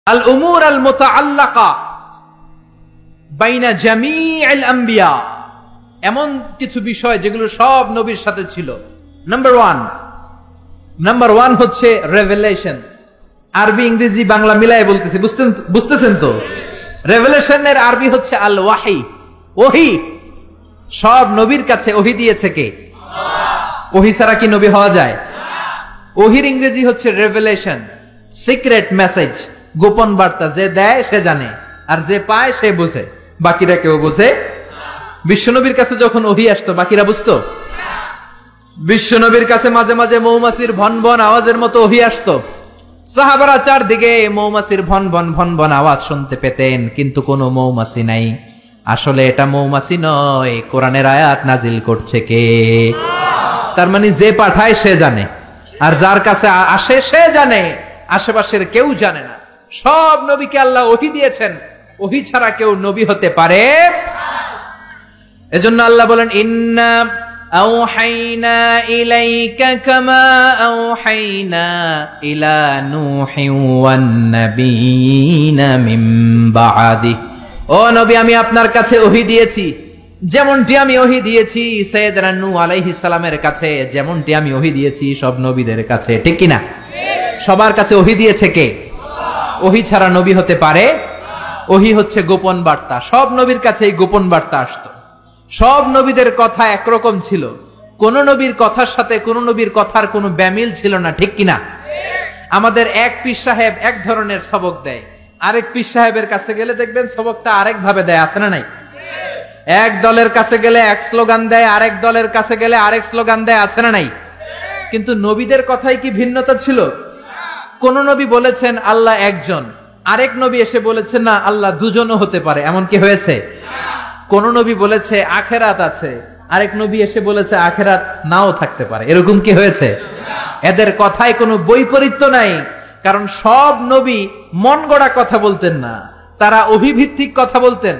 আল উমুর আল মুতাআল্লাকা বাইনা জামিআল আম্বিয়া, এমন কিছু বিষয় যেগুলো সব নবীর সাথে ছিল। নাম্বার ওয়ান হচ্ছে রেভেলেশন। আরবি ইংরেজি বাংলা মিলাই বলতেছি, বুঝতেছেন তো? রেভেলেশনের আরবি হচ্ছে আল ওয়াহি, ওহি। সব নবীর কাছে ওহি দিয়েছে কে? ওহি ছাড়া কি নবী হওয়া যায়? ওহির ইংরেজি হচ্ছে রেভেলেশন, সিক্রেট মেসেজ, গোপন বার্তা। যে দেয় সে জানে, আর যে পায় সে বুঝে, বাকিরা কেউ বুঝে। বিশ্বনবীর কাছে যখন ওহি আসতো বাকিরা বুঝতো? বিশ্বনবীর কাছে মাঝে মাঝে মৌমাছির ভন ভন আওয়াজের মতো ওহি আসতো। সাহাবারা চারদিকে মৌমাছির ভন ভন ভন ভন আওয়াজ শুনতে পেতেন, কিন্তু কোনো মৌমাছি নাই। আসলে এটা মৌমাছি নয়, কোরআনের আয়াত নাজিল করছে কে? তার মানে যে পাঠায় সে জানে, আর যার কাছে আসে সে জানে, আশেপাশের কেউ জানে না। সব নবীকে আল্লাহ ওহি দিয়েছেন, ওহি ছাড়া কেউ নবী হতে পারে। এজন্য আল্লাহ বলেন, ইন্না আওহাইনা ইলাইকা কামা আওহাইনা ইলা নূহিন ওয়ান নাবিয়িনা মিন বাদি। ও নবী, আমি আপনার কাছে ওহি দিয়েছি যেমনটি আমি ওহি দিয়েছি সাইয়েদনা নূহ আলাইহিস সালামের কাছে, যেমনটি আমি ওহি দিয়েছি সব নবীদের কাছে। ঠিক কি না? সবার কাছে ওহি দিয়েছে কে? ওহি ছাড়া নবী হতে পারে? ওহি হচ্ছে গোপন বার্তা। সব নবীর কাছে এই গোপন বার্তা আসতো। সব নবীদের কথা একরকম ছিল, কোন নবীর কথার সাথে কোন নবীর কথার কোনো ব্যামিল ছিল না। ঠিক কিনা? আমাদের এক পীর সাহেব এক ধরনের সবক দেয়, আরেক পীর সাহেবের কাছে গেলে দেখবেন সবকটা আরেক ভাবে দেয়, আছে না নাই? এক দলের কাছে গেলে এক স্লোগান দেয়, আরেক দলের কাছে গেলে আরেক স্লোগান দেয়, আছে না নাই? কিন্তু নবীদের কথাই কি ভিন্নতা ছিল? কোন নবী বলেছেন আল্লাহ একজন, আরেক নবী এসে বলেছেন না আল্লাহ দুজনও হতে পারে, এমন কি হয়েছে? কোন নবী বলেছে আখেরাত আছে, আরেক নবী এসে বলেছে আখেরাত নাও থাকতে পারে, এরকম কি হয়েছে? এদের কথায় কোনো বৈপরীত্য নাই, কারণ সব নবী মন গড়া কথা বলতেন না, তারা ওহীভিত্তিক কথা বলতেন।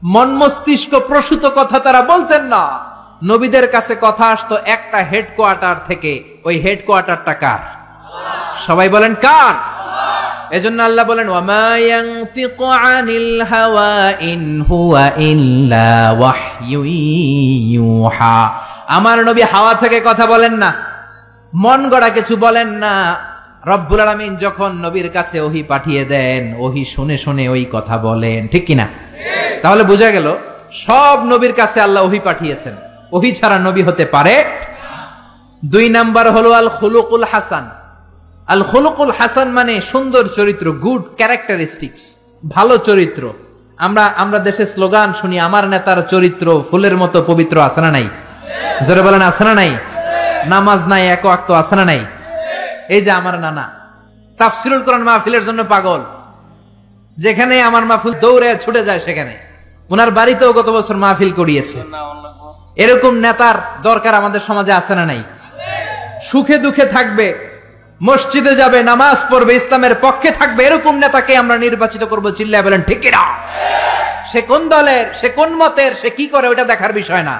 মন মস্তিষ্ক প্রসূত কথা তারা বলতেন না। নবীদের কাছে কথা আসতো একটা হেডকোয়ার্টার থেকে, ওই হেডকোয়ার্টারটা কার? সবাই বলেন কার? এজন্য আল্লাহ বলেন, ওয়ামা ইয়ানতিকু আনিল হাওয়া ইন হুয়া ইল্লা ওয়াহয়ু ইউহা। আমার নবী হাওয়া থেকে কথা বলেন না, মন গড়া কিছু বলেন না। রব্বুল আলামিন যখন নবীর কাছে ওহী পাঠিয়ে দেন, ওহী শুনে শুনে ওই কথা বলেন। ঠিক কিনা? তাহলে বোঝা গেল সব নবীর কাছে আল্লাহ ওহী পাঠিয়েছেন, ওহী ছাড়া নবী হতে পারে। 2 নাম্বার হলো আল খুলুকুল হাসান। আল খুলুকুল হাসান মানে সুন্দর চরিত্র, গুড ক্যারেক্টারিস্টিক্স, ভালো চরিত্র। আমরা দেশে স্লোগান শুনি, আমার নেতার চরিত্র ফুলের মতো পবিত্র, আছে না নাই? জোরে বলেন, আছে না নাই? নামাজ নাই, এক ওয়াক্ত, আছে না নাই? এই যে আমার নানা তাফসীরুল কোরআন মাহফিলের জন্য পাগল, যেখানে আমার মাহফিল দৌড়ে ছুটে যায় সেখানে। ওনার বাড়িতেও গত বছর মাহফিল করিয়েছে। এরকম নেতার দরকার আমাদের সমাজে, আছে না নাই? সুখে দুঃখে থাকবে, মসজিদে যাবে, নামাজ পড়বে, ইসলামের পক্ষে থাকবে, এরকম নেতাকে আমরা নির্বাচিত করবো। চিল্লায় বলেন ঠিক কিনা? সে কোন দলের, সে কোন মতের, সে কি করে, ওটা দেখার বিষয় না।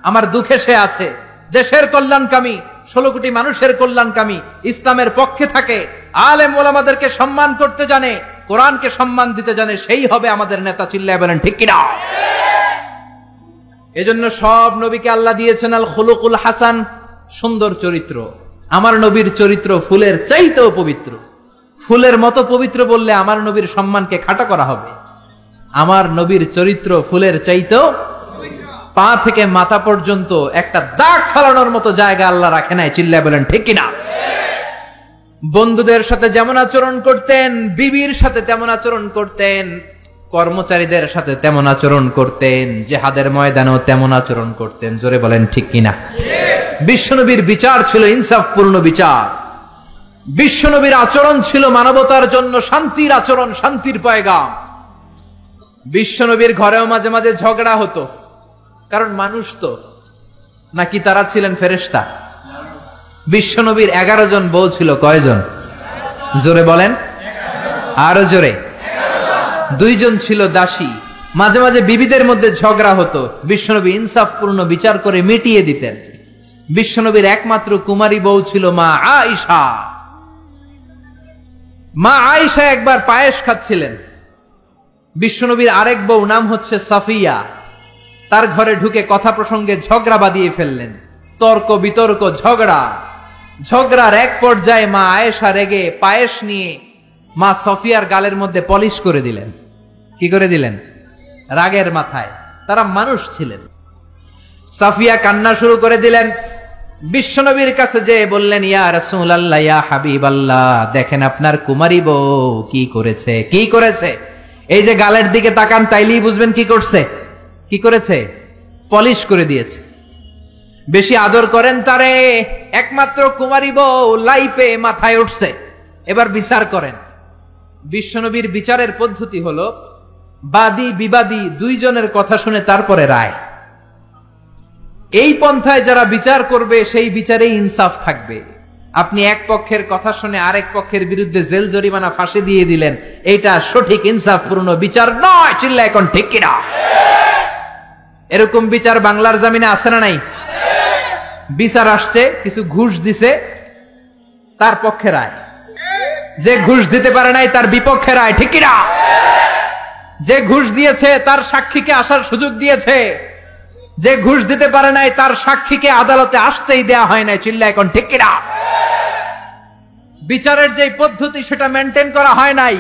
আমার দুঃখে সে আছে, দেশের কল্যাণকামী, 16 কোটি মানুষের কল্যাণকামী, ইসলামের পক্ষে থাকে, আলেম ওলামাদেরকে সম্মান করতে জানে, কোরআনকে সম্মান দিতে জানে, সেই হবে আমাদের নেতা। চিল্লায় বলেন ঠিক কিনা? এজন্য সব নবীকে আল্লাহ দিয়েছেন আল খুলুকুল হাসান, সুন্দর চরিত্র। আমার নবীর চরিত্র ফুলের চাইতেও পবিত্র। ফুলের মতো পবিত্র বললে আমার নবীর সম্মানকে খাটো করা হবে। আমার নবীর চরিত্র ফুলের চাইতেও, পা থেকে মাথা পর্যন্ত একটা দাগ ফেলানোর মতো জায়গা আল্লাহ রাখে নাই। চিল্লায় বলেন ঠিক কিনা? বন্ধুদের সাথে যেমন আচরণ করতেন, বিবির সাথে তেমন আচরণ করতেন, কর্মচারীদের সাথে তেমন আচরণ করতেন, জিহাদের ময়দানেও তেমন আচরণ করতেন। জোরে বলেন ঠিক কিনা? বিশ্বনবীর বিচার ছিল ইনসাফপূর্ণ বিচার। বিশ্বনবীর আচরণ ছিল মানবতার জন্য শান্তির আচরণ, শান্তির পয়গাম। বিশ্বনবীর ঘরেও মাঝে মাঝে ঝগড়া হতো, কারণ মানুষ তো, নাকি তারা ছিলেন ফেরেশতা? বিশ্বনবীর 11 জন বউ ছিল, কয়জন? জোরে বলেন, আরো জোরে। 2 জন ছিল দাসী। মাঝে মাঝে বিবিদের মধ্যে ঝগড়া হতো, বিশ্বনবী ইনসাফপূর্ণ বিচার করে মিটিয়ে দিতেন। বিশ্বনবীর একমাত্র কুমারী বউ ছিল মা আয়েশা। মা আয়েশা একবার পায়েস খাচ্ছিলেন। বিশ্বনবীর আরেক বউ নাম হচ্ছে সাফিয়া, তার ঘরে ঢুকে কথা প্রসঙ্গে ঝগড়া বাঁধিয়ে ফেললেন। তর্ক বিতর্ক, ঝগড়ার এক পর্যায়ে মা আয়েশা রেগে পায়েস নিয়ে মা সফিয়ার গালের মধ্যে পলিশ করে দিলেন। কি করে দিলেন? রাগের মাথায়। তারা মানুষ ছিলেন। সাফিয়া কান্না শুরু করে দিলেন। বিশ্বনবীর কাছে যে বললেন, ইয়া রাসূলুল্লাহ, ইয়া হাবিবাল্লাহ, দেখেন আপনার কুমারী বউ কি করেছে। কি করেছে? এই যে গালের দিকে তাকান, তাইলেই বুঝবেন কি করছে। কি করেছে? পলিশ করে দিয়েছে। বেশি আদর করেন তারে, একমাত্র কুমারী বউ লাইপে মাথায় উঠছে। এবার বিচার করেন। বিশ্বনবীর বিচারের পদ্ধতি হলো বাদী বিবাদী দুইজনের কথা শুনে তারপরে রায়। এই পন্থায় যারা বিচার করবে সেই বিচারেই ইনসাফ থাকবে। আপনি এক পক্ষের কথা শুনে আরেক পক্ষের বিরুদ্ধে জেল জরিমানা ফাঁসি দিয়ে দিলেন, এটা সঠিক ইনসাফপূর্ণ বিচার নয়। চিল্লা এখন ঠিক কিনা? এরকম বিচার বাংলার জমিনে আছে না নাই? বিচার আসছে, কিছু ঘুষ দিছে, তার পক্ষে রায়। যে ঘুষ দিতে পারে নাই তার বিপক্ষে রায়। ঠিক কিনা? যে ঘুষ দিয়েছে তার সাক্ষীকে আসার সুযোগ দিয়েছে, যে ঘুষ দিতে পারে নাই তার সাক্ষীকে আদালতে আসতেই দেয়া হয় নাই। চিল্লা এখন ঠিক কিনা? বিচারের যে পদ্ধতি সেটা মেনটেন করা হয় নাই।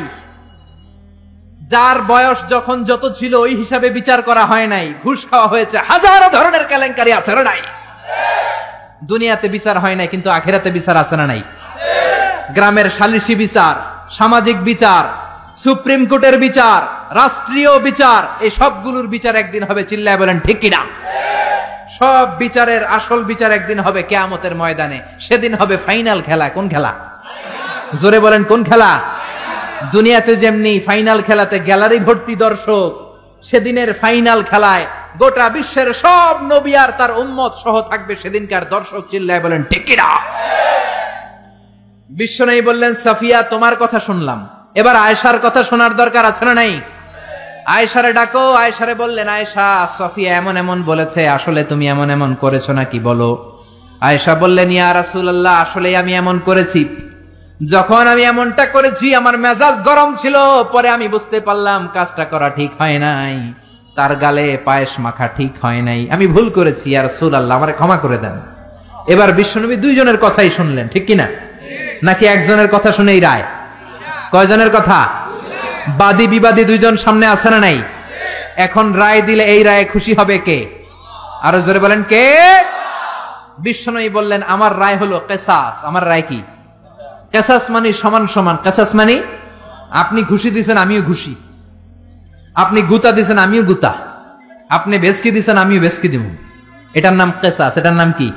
যার বয়স যখন যত ছিল ওই হিসাবে বিচার করা হয় নাই। ঘুষ খাওয়া হয়েছে, হাজারো ধরনের কেলেঙ্কারি আছে না নাই? দুনিয়াতে বিচার হয় নাই, কিন্তু আখিরাতে বিচার আছে না নাই? গ্রামের সালিশি বিচার, সামাজিক বিচার, সুপ্রিম কোর্টের বিচার, রাষ্ট্রীয় বিচার, এই সবগুলোর বিচার একদিন হবে। চিল্লায় বলেন ঠিক কিনা? সব বিচারের আসল বিচার একদিন হবে কিয়ামতের ময়দানে। সেদিন হবে ফাইনাল খেলা। কোন খেলা? জোরে বলেন কোন খেলা? দুনিয়াতে যেমনি ফাইনাল খেলাতে গ্যালারি ভর্তি দর্শক, সেদিনের ফাইনাল খেলায় গোটা বিশ্বের সব নবী আর তার উম্মত সহ থাকবে সেদিনকার দর্শক। চিল্লায় বলেন ঠিক কিনা? বিশ্বনবী বললেন, সাফিয়া তোমার কথা শুনলাম, এবার আয়েশার কথা শোনার দরকার আছে না নাই? আয়েশারে ডাকো। আয়েশারে বললেন, আয়েশা, সাফিয়া এমন এমন বলেছে, আসলে তুমি এমন এমন করেছো নাকি বলো। আয়েশা বললেন, ইয়া রাসূলুল্লাহ, আসলে আমি এমন করেছি। যখন আমি এমনটা করেছি আমার মেজাজ গরম ছিল, পরে আমি বুঝতে পারলাম কাজটা করা ঠিক হয় নাই, তার গালে পায়েস মাখা ঠিক হয় নাই, আমি ভুল করেছি, ইয়া রাসূলুল্লাহ আমারে ক্ষমা করে দেন। এবার বিশ্বনবী দুইজনের কথাই শুনলেন। ঠিক কিনা? নাকি একজনের কথা শুনেই রায়? কয়জনের কথা? বাদী বিবাদী দুইজন সামনে আছে না নাই? এখন রায় দিলে এই রায়ে খুশি হবে কে? আরো জোরে বলেন কে? বিশ্বনবী বললেন, আমার রায় হলো কিসাস। আমার রায় কি? কিসাস মানে সমান সমান। কিসাস মানে আপনি ঘুষি দিছেন আমিও ঘুষি, আপনি গুতা দিছেন আমিও গুতা, আপনি বেসকি দিছেন আমিও বেসকি দিব। এটার নাম কিসাস। এটার নাম কি?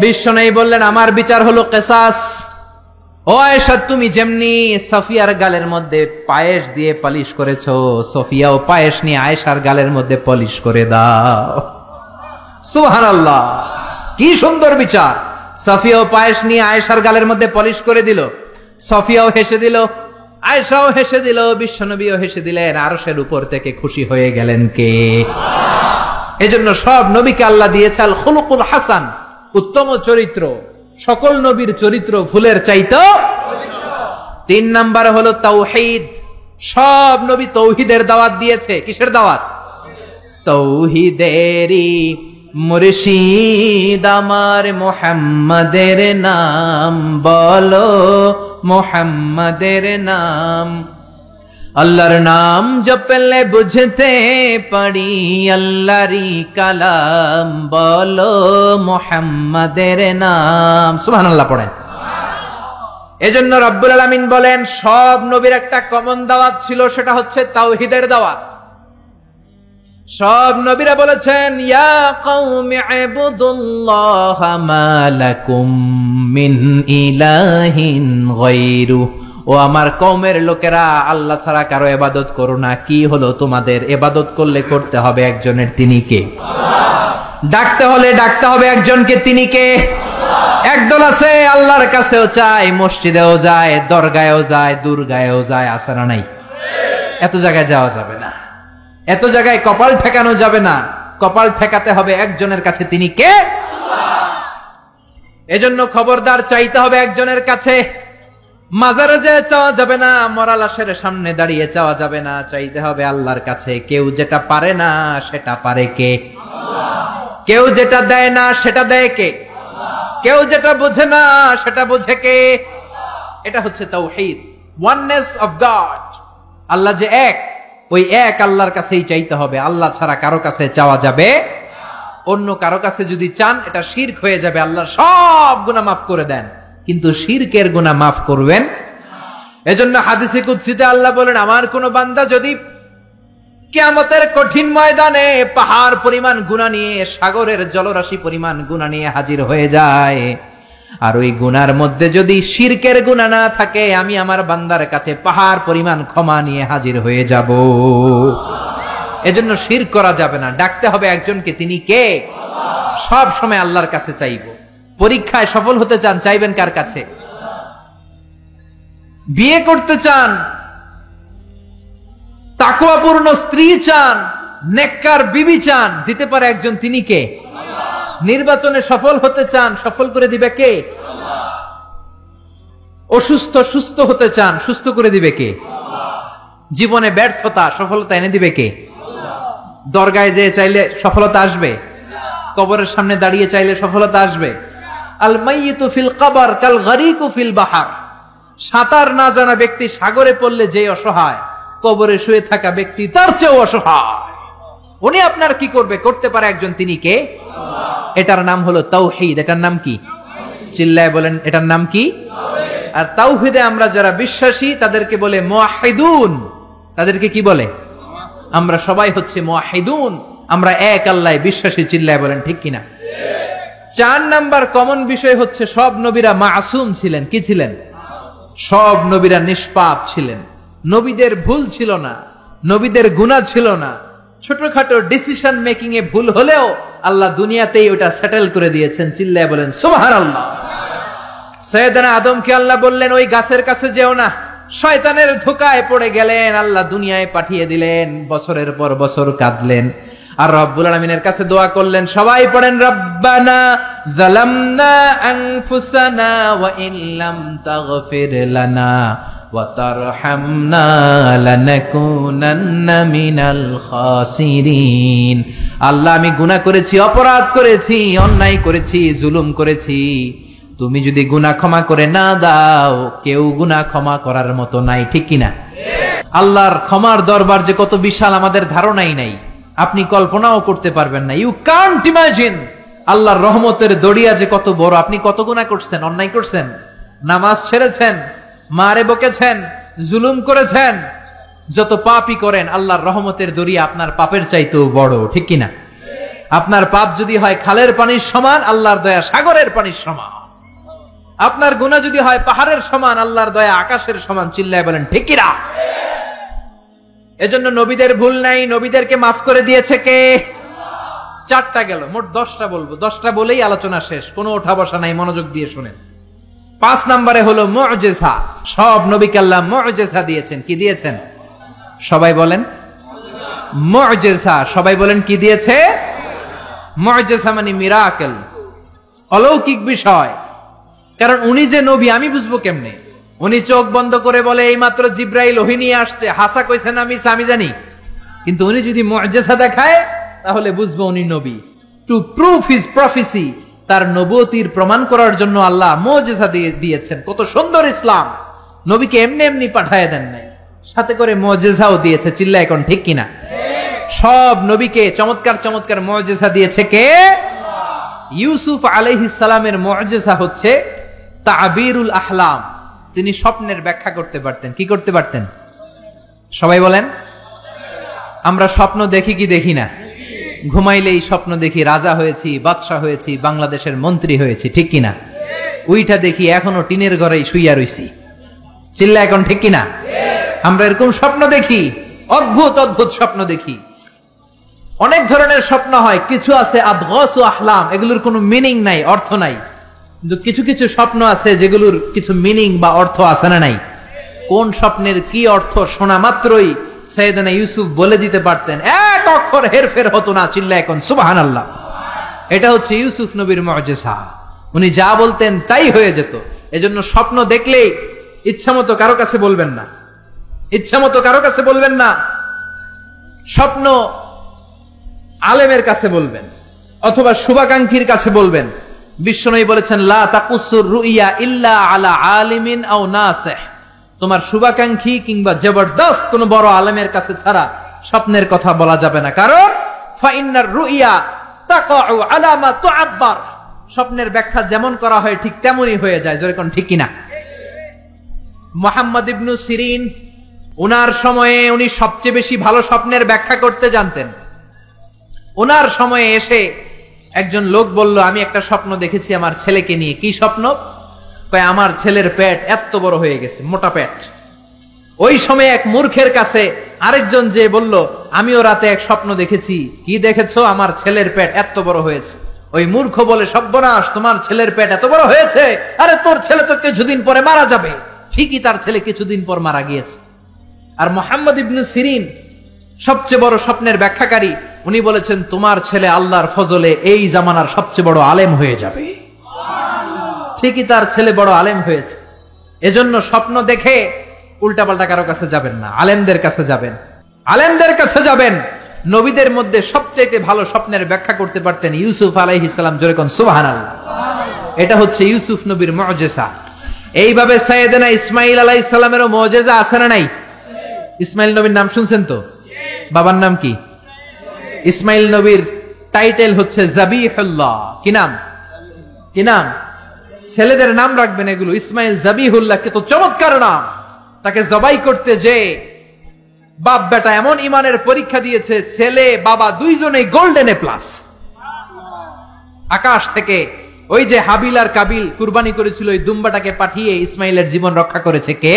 বিশ্বনবী বললেন, আমার বিচার হলো কিসাস। ও আয়েশা, তুমি যেমনি সাফিয়ার গালের মধ্যে পায়েস দিয়ে পালিশ করেছো, সফিয়াও পায়েস নিয়ে আয়েশার গালের মধ্যে পলিশ করে দাও। সুবহানাল্লাহ, কি সুন্দর বিচার। সাফিয়াও পায়েস নিয়ে আয়েশার গালের মধ্যে পলিশ করে দিল। সফিয়াও হেসে দিল, আয়েশাও হেসে দিল, বিশ্বনবীও হেসে দিলেন। আরশের উপর থেকে খুশি হয়ে গেলেন কে? এজন্য সব নবীকে আল্লাহ দিয়েছে আল খুলুকুল হাসান, উত্তম চরিত্র। সকল নবীর চরিত্র ফুলের চাইতো। 3 নাম্বার হলো তাওহীদ। সব নবী তৌহিদের দাওয়াত দিয়েছে। কিসের দাওয়াত? তৌহিদেরই মুর্শিদ আমার মুহাম্মাদের নাম বলো, মুহাম্মাদের নাম। আল্লাহর নাম জপলে বুঝতে পারি আল্লাহরই কালাম বলো, মুহাম্মাদের নাম। সুবহানাল্লাহ পড়েন। এজন্য রব্বুল আলামিন বলেন, সব নবীর একটা কমন দাওয়াত ছিল, সেটা হচ্ছে তাওহীদের দাওয়াত। সব নবীরা বলেছেন, ইয়া কওমি ইবুদুল্লাহা মা লাকুম মিন ইলাহিন গায়রু। ও আমার কওমের লোকেরা, আল্লাহ ছাড়া কারো ইবাদত করো না। কি হলো তোমাদের? ইবাদত করলে করতে হবে একজনের, তিনি কে? ডাকতে হলে ডাকতে হবে একজনকে, তিনি কে? একদল আছে আল্লাহর কাছেও চায়, মসজিদেও যায়, দরগায়ও যায়, দুর্গায়ও যায়, আছে না নাই? এত জায়গায় যাওয়া যাবে না, এত জায়গায় কপাল ঠেকানো যাবে না। কপাল ঠেকাতে হবে একজনের কাছে, তিনি কে? এজন্য খবরদার, চাইতে হবে একজনের কাছে। মাজারে যে চাওয়া যাবে না, মরা লাশের সামনে দাঁড়িয়ে চাওয়া যাবে না, চাইতে হবে আল্লাহর কাছে। কেউ যেটা পারে না সেটা পারে কে? কেউ যেটা দেয় না সেটা দেয় কে? কেউ যেটা বোঝে না সেটা বোঝে কে? এটা হচ্ছে তাওহীদ, ওয়াননেস অফ গড। আল্লাহ যে এক, ওই এক আল্লাহর কাছেই চাইতে হবে। আল্লাহ ছাড়া কারো কাছে চাওয়া যাবে? অন্য কারো কাছে যদি চান এটা শিরক হয়ে যাবে। আল্লাহ সব গুনাহ মাফ করে দেন, কিন্তু শিরকের গুনাহ মাফ করবেন। এজন্য হাদিসে কুদসিতে আল্লাহ বলেন, আমার কোন বান্দা যদি কিয়ামতের কঠিন ময়দানে পাহাড় পরিমাণ গুনাহ নিয়ে, সাগরের জলরাশি পরিমাণ গুনাহ নিয়ে হাজির হয়ে যায়, আর ওই গুনার মধ্যে যদি শিরকের গুনাহ না থাকে, আমি আমার বান্দার কাছে পাহাড় পরিমাণ ক্ষমা নিয়ে হাজির হয়ে যাব। এজন্য শিরক করা যাবে না, ডাকতে হবে একজনকে। তিনি কে? সব সময় আল্লাহর কাছে চাইব। পরীক্ষায় সফল হতে চান, চাইবেন কার কাছে? বিয়ে করতে চান, তাকওয়াপূর্ণ স্ত্রী চান, নেককার বিবি চান, দিতে পারে একজন, তিনি কে? নির্বাচনে সফল হতে চান, সফল করে দিবে কে? অসুস্থ সুস্থ হতে চান, সুস্থ করে দিবে কে? জীবনে ব্যর্থতা, সফলতা এনে দিবে কে? দরগায় যেয়ে চাইলে সফলতা আসবে? কবরের সামনে দাঁড়িয়ে চাইলে সফলতা আসবে? আল মাইয়িতু ফিল কবর কাল গরিকু ফিল বাহর। সাঁতার না জানা ব্যক্তি সাগরে পড়লে যে অসহায়, কবরে শুয়ে থাকা ব্যক্তি তার চেয়েও অসহায়। উনি আপনার কি করবে? করতে পারে একজন, তিনি কে? এটার নাম হলো তাওহীদ। এটার নাম কি? চিল্লায় বলেন, এটার নাম কি? আর তাওহীদে আমরা যারা বিশ্বাসী তাদেরকে বলে মুওয়াহিদুন। তাদেরকে কি বলে? আমরা সবাই হচ্ছে মুওয়াহিদুন, আমরা এক আল্লাহয় বিশ্বাসী। চিল্লায় বলেন ঠিক কিনা? 4 নাম্বার কমন বিষয় হচ্ছে সব নবীরা মাসুম ছিলেন। কি ছিলেন? সব নবীরা নিষ্পাপ ছিলেন। নবীদের ভুল ছিল না, নবীদের গুনাহ ছিল না। ছোটখাটো ডিসিশন মেকিং এ ভুল হলেও আল্লাহ দুনিয়াতেই ওটা সেটেল করে দিয়েছেন। চিল্লায় বলেন সুবহানাল্লাহ। সাইয়েদনা আদমকে আল্লাহ বললেন, ওই গাছের কাছে যেও না। শয়তানের ধোকায় পড়ে গেলেন, আল্লাহ দুনিয়ায় পাঠিয়ে দিলেন। বছরের পর বছর কাঁদলেন, আর রব্বুল আলামিনের কাছে দোয়া করলেন। সবাই পড়েন, রব্বানা যালামনা আনফুসানা ওয়া ইল্লাম তাগফির লানা ওয়া তারহামনা লানাকুনান্না মিনাল খাসিরিন। আল্লাহ, আমি গুনাহ করেছি, অপরাধ করেছি, অন্যায় করেছি, জুলুম করেছি। তুমি যদি গুনাহ ক্ষমা করে না দাও, কেউ গুনাহ ক্ষমা করার মতো নাই। ঠিক কিনা? আল্লাহর ক্ষমার দরবার যে কত বিশাল আমাদের ধারণাই নাই, আপনি কল্পনাও করতে পারবেন না। You can't imagine. আল্লাহর রহমতের দরিয়া যে কত বড়। আপনি কত গুনাহ করছেন, অন্যায় করছেন, নামাজ ছেড়েছেন, মারে বকেছেন, জুলুম করেছেন, যত পাপই করেন, আল্লাহর রহমতের দরিয়া আপনার পাপের চাইতেও বড়। ঠিক কিনা? আপনার পাপ যদি হয় খালের পানির সমান, আল্লাহর দয়া সাগরের পানির সমান। আপনার গুনাহ যদি হয় পাহাড়ের সমান, আল্লাহর দয়া আকাশের সমান। চিল্লায় বলেন ঠিক কিনা? এজন্য নবীদের ভুল নাই, নবীদেরকে মাফ করে দিয়েছে কে? 4টা গেল, মোট 10টা বলবো। 10টা বলেই আলোচনা শেষ, কোনো ওঠা বসা নাই, মনোযোগ দিয়ে শুনেন। 5 নম্বরে হলো মুজিজা। সব নবীকে আল্লাহ মুজিজা দিয়েছেন। কি দিয়েছেন? সবাই বলেন মুজিজা। সবাই বলেন কি দিয়েছে? মুজিজা মানে মিরাকেল, অলৌকিক বিষয়। কারণ উনি যে নবী, আমি বুঝবো কেমনে? উনি চোখ বন্ধ করে বলে এই মাত্র জিব্রাইল ওহী নিয়ে আসছে, হাসা কইছেন আমি জানি। কিন্তু উনি যদি মুজিজা দেখায় তাহলে বুঝবো উনি নবী। টু প্রুভ হিজ প্রফেসি, তার নবুয়তির প্রমাণ করার জন্য আল্লাহ মুজিজা দিয়েছেন। কত সুন্দর ইসলাম! নবীকে এমনি এমনি পাঠায় দেন নাই, সাথে করে মুজিজাও দিয়েছে। চিল্লা এখন ঠিক কিনা? সব নবীকে চমৎকার চমৎকার মুজিজা দিয়েছে কে? ইউসুফ আলাইহিস সালামের মুজিজা হচ্ছে তাবিরুল আহলাম। তিনি স্বপ্নের ব্যাখ্যা করতে পারতেন। কি করতে পারতেন? সবাই বলেন। আমরা স্বপ্ন দেখি কি দেখি না? ঘুমাইলেই স্বপ্ন দেখি রাজা হয়েছি, বাদশা হয়েছি, বাংলাদেশের মন্ত্রী হয়েছি। ঠিক কিনা? উইটা দেখি এখনো টিনের ঘরেই শুইয়া রইছি। চিল্লা এখন ঠিক কিনা? আমরা এরকম স্বপ্ন দেখি, অদ্ভুত অদ্ভুত স্বপ্ন দেখি। অনেক ধরনের স্বপ্ন হয়, কিছু আছে আদগাসু আহলাম, এগুলোর কোনো মিনিং নাই, অর্থ নাই। কিন্তু কিছু কিছু স্বপ্ন আছে যেগুলোর কিছু মিনিং বা অর্থ আছে না নাই? কোন স্বপ্নের কি অর্থ শোনা মাত্রই সাইয়েদনা ইউসুফ বলে দিতে পারতেন, এক অক্ষর হেরফের হতো না। চিল্লা এখন সুবহানাল্লাহ। এটা হচ্ছে ইউসুফ নবীর মুজিজা। উনি যা বলতেন তাই হয়ে যেত। এজন্য স্বপ্ন দেখলেই ইচ্ছা মতো কারো কাছে বলবেন না, ইচ্ছা মতো কারো কাছে বলবেন না। স্বপ্ন আলেমের কাছে বলবেন অথবা শুভাকাঙ্ক্ষীর কাছে বলবেন। বিশ্বনবী বলেছেন, লা তাকুসুর রুইয়া ইল্লা আলা আলিমিন আও নাসিহ। তোমার শুভাকাঙ্ক্ষী কিংবা জবরদস্ত কোন বড় আলেমের কাছে ছাড়া স্বপ্নের কথা বলা যাবে না। কারণ ফাইন্নার রুইয়া তাকাউ আলা মা তুআব্বার। স্বপ্নের ব্যাখ্যা যেমন করা হয় ঠিক তেমনই হয়ে যায়। জোরে কোন ঠিক কিনা? মুহাম্মদ ইবনে সিরিন, ওনার সময়ে উনি সবচেয়ে বেশি ভালো স্বপ্নের ব্যাখ্যা করতে জানতেন। ওনার সময়ে এসে একজন লোক বলল, আমি একটা স্বপ্ন দেখেছি আমার ছেলেকে নিয়ে। কি স্বপ্ন? কয় আমার ছেলের পেট এত বড় হয়ে গেছে, মোটা পেট। ওই সময় এক মূর্খের কাছে আরেকজন যে বলল, আমিও রাতে এক স্বপ্ন দেখেছি। কি দেখেছো? আমার ছেলের পেট এত বড় হয়েছে। ওই মূর্খ বলে, সর্বনাশ, তোমার ছেলের পেট এত বড় হয়েছে? আরে তোর ছেলে তো কিছুদিন পরে মারা যাবে। ঠিকই তার ছেলে কিছুদিন পর মারা গিয়েছে। আর মুহাম্মদ ইবনে সিরিন সবচেয়ে বড় স্বপ্নের ব্যাখ্যাকারী, উনি বলেছেন তোমার ছেলে আল্লাহর ফজলে এই জামানার সবচেয়ে বড় আলেম হয়ে যাবে। ঠিকই তার ছেলে বড় আলেম হয়েছে। এজন্য স্বপ্ন দেখে উল্টাপাল্টা কারো কাছে যাবেন না, আলেমদের কাছে যাবেন। আলেমদের কাছে যাবেন। নবীদের মধ্যে সবচাইতে ভালো স্বপ্নের ব্যাখ্যা করতে পারতেন ইউসুফ আলাইহিস সালাম। জোরে কোন সুবহানাল্লাহ। এটা হচ্ছে ইউসুফ নবীর মুজিজা। এইভাবে সাইয়েদনা ইসমাঈল আলাইহিস সালামেরও মুজিজা আছে না নাই? ইসমাঈল নবীর নাম শুনছেন তো? বাবার নাম কি? ইসমাঈল নবীর টাইটেল হচ্ছে জাবিহুল্লাহ। কি নাম? কি নাম? ছেলেদের নাম রাখবেন এগুলো। ইসমাঈল জাবিহুল্লাহ, কে তো চমৎকার নাম। তাকে জবাই করতে যে বাপ বেটা এমন ইমানের পরীক্ষা দিয়েছে, ছেলে বাবা দুইজনেই গোল্ডেন এ প্লাস। আকাশ থেকে ওই যে হাবিল আর কাবিল কুরবানি করেছিল, ওই দুম্বাটাকে পাঠিয়ে ইসমাইলের জীবন রক্ষা করেছে কে?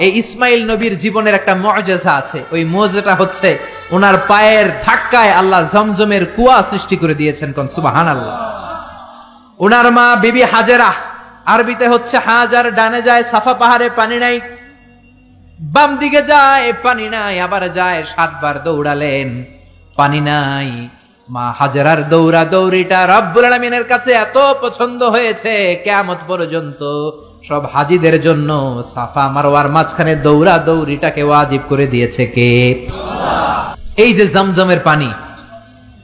এই ইসমাইল নবীর জীবনের একটা মুজিজা আছে। ওই মুজিজাটা হচ্ছে ওনার পায়ের ধাক্কায় আল্লাহ জমজমের কুয়া সৃষ্টি করে দিয়েছেন। কোন সুবহানাল্লাহ। ওনার মা বিবি হাজেরা, আরবিতে হচ্ছে হাজার, ডানে যায় সাফা পাহাড়ে পানি নাই, বাম দিকে যায় পানি নাই, আবার যায় 7 বার দৌড়ালেন, পানি নাই। মা হাজেরার দৌড়া দৌড়িটা রব্বুল আলামিনের কাছে এত পছন্দ হয়েছে, কিয়ামত পর্যন্ত সব হাজীদের জন্য সাফা মারওয়ার মাঝখানে দৌড়া দৌড়িটাকে ওয়াজিব করে দিয়েছে কে? এই যে জমজমের পানি,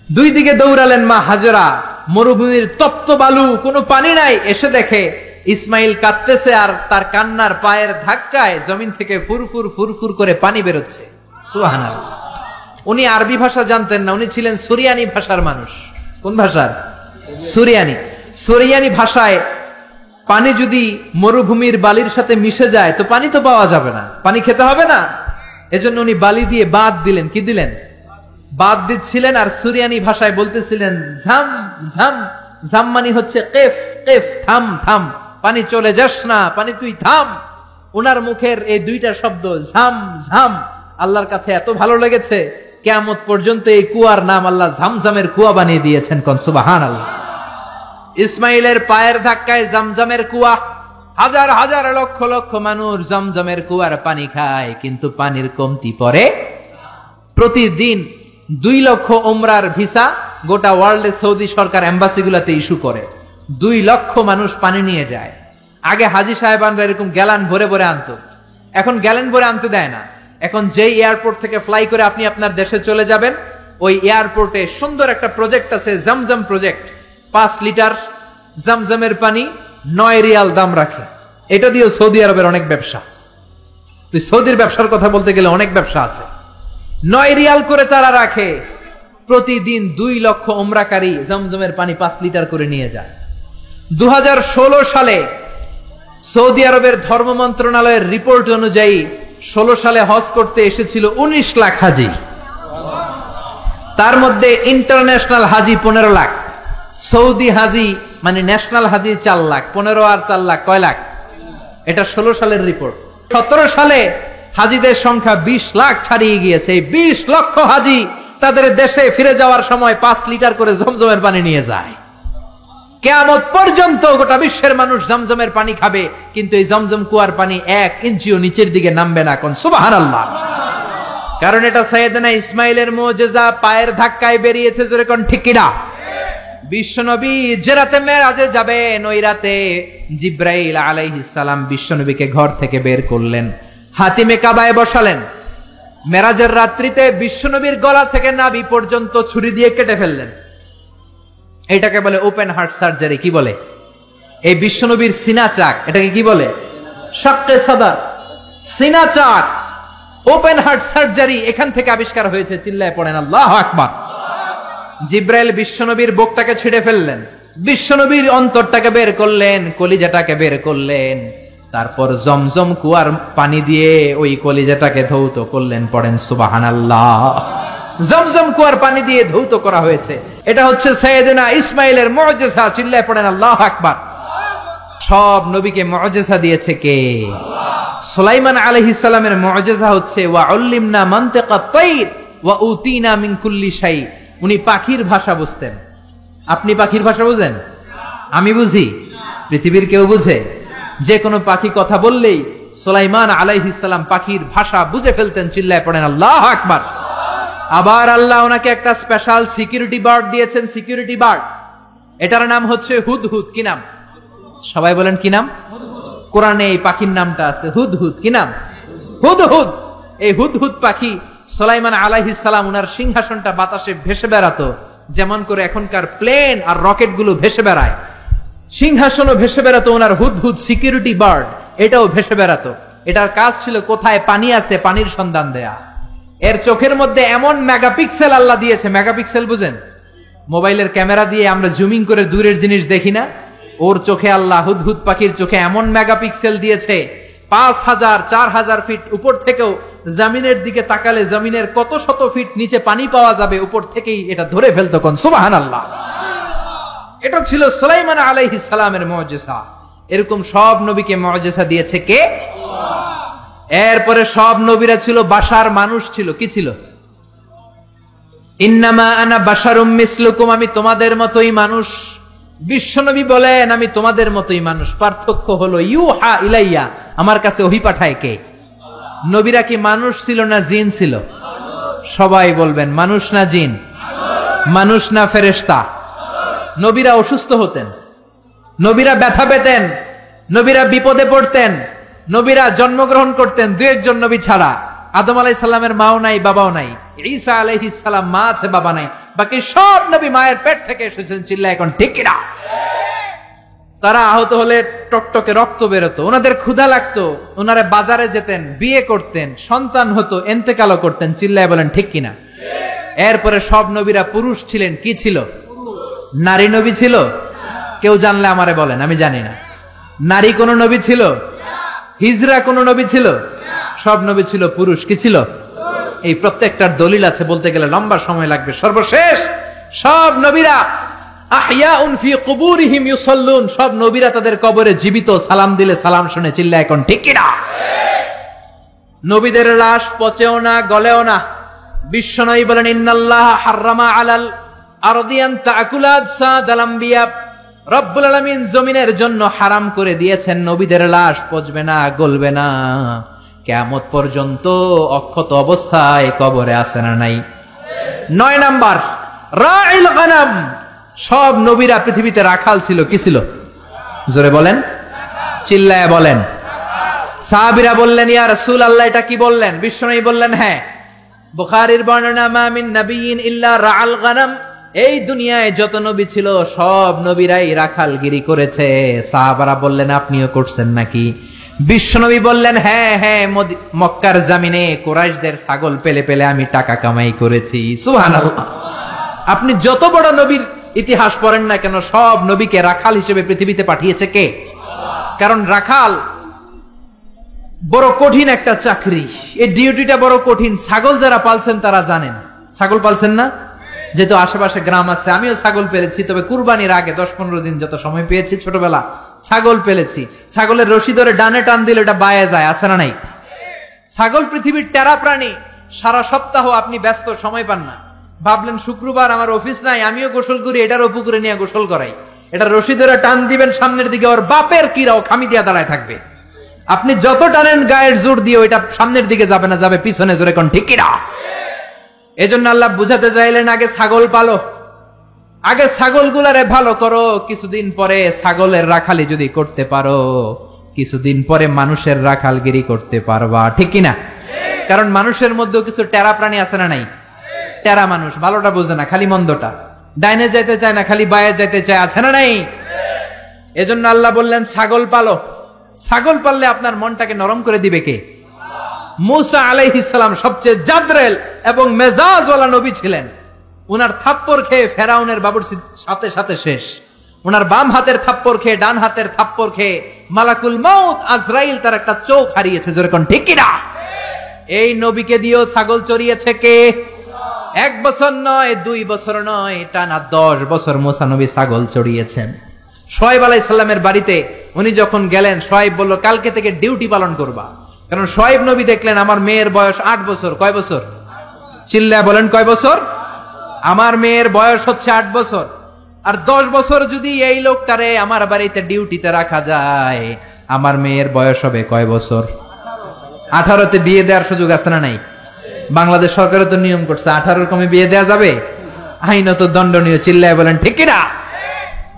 দুই দিকে দৌড়ালেন মা হাজেরা, মরুভূমির তপ্ত বালু, কোনো পানি নাই। এসে দেখে ইসমাইল কাঁদতেছে আর তার কান্নার পায়ের ধাক্কায় জমিন থেকে ফুরফুর ফুরফুর করে পানি বেরোচ্ছে। সুবহানাল্লাহ। উনি আরবি ভাষা জানতেন না, উনি ছিলেন সুরিয়ানি ভাষার মানুষ। কোন ভাষার? সুরিয়ানি। সুরিয়ানি ভাষায় পানি যদি মরুভূমির বালির সাথে মিশে যায় তো পানি তো পাওয়া যাবে না, পানি খেতে হবে না। এজন্য উনি বালি দিয়ে বাদ দিলেন। কি দিলেন? বাদ দিচ্ছিলেন। আর সুরিয়ানি ভাষায় বলতেছিলেন ঝাম ঝাম। ঝাম মানে হচ্ছে কেফ কেফ, থাম থাম, পানি চলে যাস না, পানি তুই থাম। ওনার মুখের এই দুইটা শব্দ ঝাম ঝাম আল্লাহর কাছে এত ভালো লেগেছে, কিয়ামত পর্যন্ত এই কুয়ার নাম আল্লাহ ঝামঝামের কুয়া বানিয়ে দিয়েছেন। কোন সুবহানাল্লাহ। ইসমাইলের পায়ের ধাক্কায় জমজমের কুয়া, হাজার হাজার লক্ষ লক্ষ মানুষ জমজমের কুয়ার পানি খায়, কিন্তু পানির কমতি পড়ে। প্রতিদিন 2 লক্ষ উমরার ভিসা গোটা ওয়ার্ল্ডে সৌদি সরকার এম্বাসিগুলোতে ইস্যু করে। 2 লক্ষ মানুষ পানি নিয়ে যায়। আগে হাজী সাহেবানরা এরকম গ্যালান ভরে ভরে আনতো, এখন গ্যালান ভরে আনতে দেয় না। এখন যেই এয়ারপোর্ট থেকে ফ্লাই করে আপনি আপনার দেশে চলে যাবেন, ওই এয়ারপোর্টে সুন্দর একটা প্রজেক্ট আছে, জমজম প্রজেক্ট। 5 লিটার জমজমের পানি 9 রিয়াল দাম রাখে। এটা দিয়েও সৌদি আরবের অনেক ব্যবসা। তুই সৌদির ব্যবসার কথা বলতে গেলে অনেক ব্যবসা আছে। 9 রিয়াল করে তারা রাখে। প্রতিদিন 2 লক্ষ উমরাকারী জমজমের পানি 5 লিটার করে নিয়ে যায়। 2016 সালে সৌদি আরবের ধর্ম মন্ত্রণালয়ের রিপোর্ট অনুযায়ী 16 সালে হজ করতে এসেছিল 19 লাখ হাজি। তার মধ্যে ইন্টারন্যাশনাল হাজি 15 লাখ, সৌদি হাজি মানে ন্যাশনাল হাজি 4 লাখ। 15 আর 4 লাখ কয় লাখ? এটা 16 সালের রিপোর্ট। 17 সালে হাজিদের সংখ্যা 20 লাখ ছাড়িয়ে গিয়েছে। এই 20 লক্ষ হাজি তাদের দেশে ফিরে যাওয়ার সময় 5 লিটার করে জমজমের পানি নিয়ে যায়। কিয়ামত পর্যন্ত গোটা বিশ্বের মানুষ জমজমের পানি খাবে, কিন্তু এই জমজম কুয়ার পানি 1 ইঞ্চিও নিচের দিকে নামবে না। কোন সুবহানাল্লাহ। কারণ এটা সাইয়েদনা ইসমাইলের মুজিজা, পায়ের ধাক্কায় বেরিয়েছে। জোরে কোন ঠিক কিনা? বিশ্বনবী যে রাতে মেরাজে যাবেন ওই রাতে জিব্রাইল আলাইহিস সালাম বিশ্বনবীকে ঘর থেকে বের করলেন, হাতিমে কাবায় বসালেন। মেরাজের রাত্রিতে বিশ্বনবীর গলা থেকে নাভি পর্যন্ত ছুরি দিয়ে কেটে ফেললেন। এটাকে বলে ওপেন হার্ট সার্জারি। কি বলে? এই বিশ্বনবীর সিনা চাক, এটাকে কি বলে? শাক্কে সাদার, সিনা চাক, ওপেন হার্ট সার্জারি এখান থেকে আবিষ্কার হয়েছে। চিল্লায় পড়েন আল্লাহু আকবার। জিব্রাইল বিশ্বনবীর বুকটাকে ছিঁড়ে ফেললেন, বিশ্বনবীর অন্তরটাকে বের করলেন, কলিজাটাকে বের করলেন, তারপর জমজম কুয়ার পানি দিয়ে ওই কলিজাটাকে ধৌত করলেন। পড়েন সুবহানাল্লাহ। জমজম কুয়ার পানি দিয়ে ধৌত করা হয়েছে। এটা হচ্ছে সাইয়েদনা ইসমাইলের মুআজিজা। চিল্লায় পড়েন আল্লাহু আকবার। সব নবীকে মুআজিজা দিয়েছে কে? সুলাইমান আলাইহিস সালামের মুআজিজা হচ্ছে ওয়া উল্লিমনা মানতিকাত তাইর ওয়া উতিনা মিন কুল্লি শাই। উনি পাখির ভাষা বুঝতেন। আপনি পাখির ভাষা বুঝেন? আমি বুঝি? পৃথিবীর কেউ বুঝে? যে কোনো পাখি কথা বললেই সুলাইমান আলাইহিস সালাম পাখির ভাষা বুঝে ফেলতেন। চিল্লায় পড়েন আল্লাহু আকবার। আবার আল্লাহ ওনাকে একটা স্পেশাল সিকিউরিটি বার্ড দিয়েছেন, সিকিউরিটি বার্ড। এটার নাম হচ্ছে হুদহুদ। কি নাম? সবাই বলেন কি নাম? কোরআনে এই পাখির নামটা আছে হুদহুদ। কি নাম? হুদহুদ। এই হুদহুদ পাখি সুলাইমান আলাইহিস সালাম উনার সিংহাসনটা বাতাসে ভেসে বেড়াতো, যেমন করে এখনকার প্লেন আর রকেট গুলো ভেসে বেড়ায়। সিংহাসনও ভেসে বেড়াতো ওনার হুদহুদ সিকিউরিটি বার্ড, এটাও ভেসে বেড়াতো। এটার কাজ ছিল কোথায় পানি আছে পানির সন্ধান দেয়া। এর চোখের মধ্যে এমন মেগাপিক্সেল আল্লাহ দিয়েছে। মেগাপিক্সেল বুঝেন? মোবাইলের ক্যামেরা দিয়ে আমরা জুমিং করে দূরের জিনিস দেখি না? ওর চোখে আল্লাহ, হুদহুদ পাখির চোখে এমন মেগাপিক্সেল দিয়েছে, 5000 4000 ফিট উপর থেকেও জমিনের দিকে তাকালে জমিনের কত শত ফিট নিচে পানি পাওয়া যাবে, উপর থেকেই এটা ধরে ফেলতো। কোন সুবহানাল্লাহ। এটা ছিল সুলাইমান আলাইহিস সালামের মুআজিজা। এরকম সব নবীকে মুআজিজা দিয়েছে কে? এরপরে সব নবীরা ছিল বাশার, মানুষ ছিল। কি ছিল? ইন্নামা আনা বাশারুম মিসলুকুম, আমি তোমাদের মতোই মানুষ। বিশ্বনবী বলেন আমি তোমাদের মতোই মানুষ, পার্থক্য হলো ইউহা ইলাইয়া, আমার কাছে ওহী পাঠায় কে? নবীরা কি মানুষ ছিল না জিন ছিল? সবাই বলবেন মানুষ না জিন? মানুষ না ফেরেশতা? নবীরা অসুস্থ হতেন, নবীরা ব্যথা পেতেন, নবীরা বিপদে পড়তেন, নবীরা জন্মগ্রহণ করতেন দু একজন নবী ছাড়া। আদম আলাইহিস সালামের মাও নাই, বাবাও নাই। ঈসা আলাইহিস সালাম মা আছে, বাবা নাই। বাকি সব নবী মায়ের পেট থেকে এসেছেন। চিল্লায় এখন ঠিক কিনা? তারা আহত হলে টকটকে রক্ত বেরোতো, ওনাদের ক্ষুধা লাগতো, ওনারা বাজারে যেতেন, বিয়ে করতেন, সন্তান হতো, এন্তেকালও করতেন। চিল্লায় বলেন ঠিক কিনা? এরপরে সব নবীরা পুরুষ ছিলেন। কি ছিল? নারী নবী ছিল? কেউ জানলে আমারে বলেন, আমি জানি না। নারী কোন নবী ছিল? হিজরা কোন নবী ছিল? সব নবী ছিল পুরুষ। কি ছিল? এই প্রত্যেকটার দলিল আছে, বলতে গেলে লম্বা সময় লাগবে। সর্বশেষ সব নবীরা আহইয়াউন ফি কুবুরিহিম ইউসাল্লুন, সব নবীরা তাদের কবরে জীবিত, সালাম দিলে সালাম শুনে। চিল্লা এখন ঠিক কিনা? নবীদের লাশ পচেও না, গলেও না। বিশ্বনবী বলেন ইন্নাল্লাহ হাররামা আলাল আরদি আন তাকুলা আজসাদাল আমবিয়া, রব্বুল আলামিন জমিনের জন্য হারাম করে দিয়েছেন নবীদের লাশ পচবে না, গলবে না, কিয়ামত পর্যন্ত অক্ষত অবস্থায় কবরে আছে না নাই? 9 নাম্বার রাইল গানাম, সব নবীরা পৃথিবীতে রাখাল ছিল। কি ছিল? জোরে বলেন, চিল্লায় বলেন। সাহাবীরা বললেন ইয়া রাসূলুল্লাহ এটা কি বললেন? বিশ্বনবী বললেন হ্যাঁ, বুখারীর বর্ণনা মা মিন নাবিয়্যিন ইল্লা রাআল গানাম, এই দুনিয়ায় যত নবী ছিল সব নবীরাই রাখালগিরি করেছে। সাহাবারা বললেন আপনিও করছেন নাকি? বিশ্বনবী বললেন হ্যাঁ হ্যাঁ, মক্কার জমিনে কুরাইশদের ছাগল পেলে পেলে আমি টাকা কামাই করেছি। সুবহানাল্লাহ। আপনি যত বড় নবীর ইতিহাস পড়েন না কেন, সব নবীকে রাখাল হিসেবে পৃথিবীতে পাঠিয়েছে কে? কারণ রাখাল বড় কঠিন একটা চাকরি, এই ডিউটিটা বড় কঠিন। ছাগল যারা পালছেন তারা জানেন। ছাগল পালছেন না? যেহেতু আশেপাশে গ্রাম আছে, আমিও ছাগল পেলেছি, তবে কুরবানির আগে 10-15 দিন যত সময় পেয়েছি ছোটবেলা ছাগল পেলেছি। ছাগলের রশি ধরে ডানে টান দিলে এটা বায়ে যায়, আছে না নাই? ছাগল পৃথিবীর টেরা প্রাণী। সারা সপ্তাহ আপনি ব্যস্ত, সময় পান না। ভাবলেন শুক্রবার আমার অফিস নাই, আমিও গোসল করি, এটারও পুকুরে নিয়ে গোসল করাই। এটা রশি ধরে টান দিবেন সামনের দিকে, ওর বাপের কিরাও খামি দিয়া দাঁড়ায় থাকবে। আপনি যত টানেন গায়ের জোর দিয়ে ওইটা সামনের দিকে যাবে না, যাবে পিছনে। জোরে কোন ঠিক কিনা? এজন্য আল্লাহ বুঝাতে চাইলেন আগে ছাগল পালো, আগে ছাগলগুলারে ভালো করো, কিছুদিন পরে ছাগলের রাখালি যদি করতে পারো, কিছুদিন পরে মানুষের রাখালগিরি করতে পারবা, ঠিক কিনা? কারণ মানুষের মধ্যেও কিছু টেরা প্রাণী আছে না নাই? টেরা মানুষ, ভালোটা বোঝে না, খালি মন্দটা, ডাইনে যাইতে চায় না, খালি বায়ে যাইতে চায়, আছে না নাই? এজন্য আল্লাহ বললেন ছাগল পালো। ছাগল পাললে আপনার মনটাকে নরম করে দিবে কে? মুসা আলাইহিস সালাম সবচেয়ে জাদরেল এবং মেজাজওয়ালা নবী ছিলেন। উনার থাপ্পড় খেয়ে ফেরাউনের বাবুর্চির সাথে সাথে শেষ। উনার বাম হাতের থাপ্পড় খেয়ে, ডান হাতের থাপ্পড় খেয়ে মালাকুল মাউত আজরাইল তার একটা চোখ হারিয়েছে, যেরকম ঠিক কিনা? এই নবীকে দিয়েও ছাগল চড়িয়েছে কে? 1 বছর নয়, 2 বছর নয়, টানা 10 বছর মুসা নবী ছাগল চড়িয়েছেন। শোয়েব আলাইহিস সালামের বাড়িতে উনি যখন গেলেন, শোয়েব বলল কালকে থেকে ডিউটি পালন করবা। কারণ শোয়েব নবী দেখলেন আমার মেয়ের বয়স 8 বছর। কয় বছর? চিল্লায় বলেন কয় বছর? আমার মেয়ের বয়স হচ্ছে 8 বছর। আর 10 বছর যদি এই লোকটারে আমার বাড়িতে ডিউটিতে রাখা যায়, আমার মেয়ের বয়স হবে কয় বছর? 18তে বিয়ে দেওয়ার সুযোগ আছে না নাই? বাংলাদেশ সরকারের তো নিয়ম করছে 18 কমে বিয়ে দেওয়া যাবে, আইনত দণ্ডনীয়। চিল্লায় বলেন ঠিক কিনা?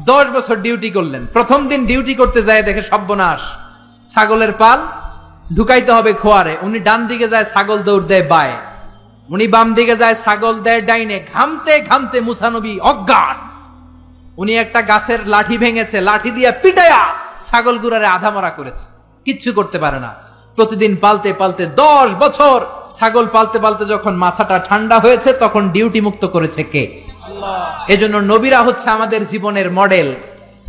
10 বছর ডিউটি করলেন। প্রথম দিন ডিউটি করতে যায় দেখে সর্বনাশ, ছাগলের পাল ঢুকাইতে হবে খোয়ারে। উনি ডান দিকে যায়, ছাগল দৌড় দেয় বায়ে। উনি বাম দিকে যায়, ছাগল দেয় ডাইনে। ঘামতে ঘামতে মুসা নবী অজ্ঞান। উনি একটা গাছের লাঠি ভেঙেছে, লাঠি দিয়ে পিটায়া ছাগল গুড়ারে আধা মরা করেছে, কিচ্ছু করতে পারে না। প্রতিদিন পালতে পালতে 10 বছর ছাগল পালতে পালতে যখন মাথাটা ঠান্ডা হয়েছে, তখন ডিউটি মুক্ত করেছে কে? আল্লাহ। এজন্য নবীরা হচ্ছে আমাদের জীবনের মডেল।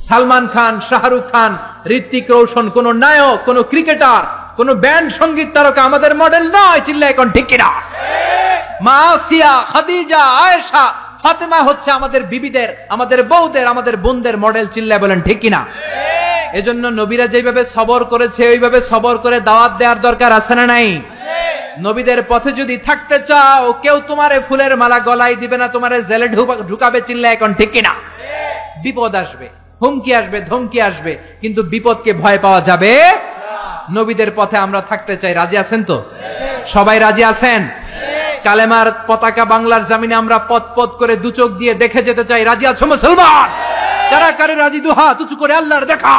সালমান খান, শাহরুখ খান, ঋত্বিক রোশন কোন নায়ক, কোন ক্রিকেটার, কোন ব্যান্ড সঙ্গীত তারকা আমাদের মডেল নয়। চিল্লা এখন ঠিক কিনা? মা আসিয়া, খাদিজা, আয়েশা, ফাতেমা হচ্ছে আমাদের বিবিদের, আমাদের বউদের, আমাদের বোনদের মডেল। চিল্লা বলেন ঠিক কিনা? এজন্য নবীরা যেভাবে সবর করেছে, ওইভাবে সবর করে দাওয়াত দেওয়ার দরকার আছে না নাই? নবীদের পথে যদি থাকতে চাও, কেউ তোমারে ফুলের মালা গলায় দিবে না, তোমারে জেলে ঢুকাবে। চিল্লা এখন ঠিক কিনা? বিপদ আসবে, হুমকি আসবে, ধমকি আসবে, কিন্তু বিপদকে ভয় পাওয়া যাবে। নবীদের পথে আমরা থাকতে চাই। রাজি আছেন তো? সবাই রাজি আছেন? কালেমার পতাকা বাংলার জমিনে আমরা পথ পথ করে দু চোখ দিয়ে দেখে যেতে চাই। রাজি আছো মুসলমান? কারা কারে রাজি? দুহাত উঁচু করে আল্লাহর দেখা।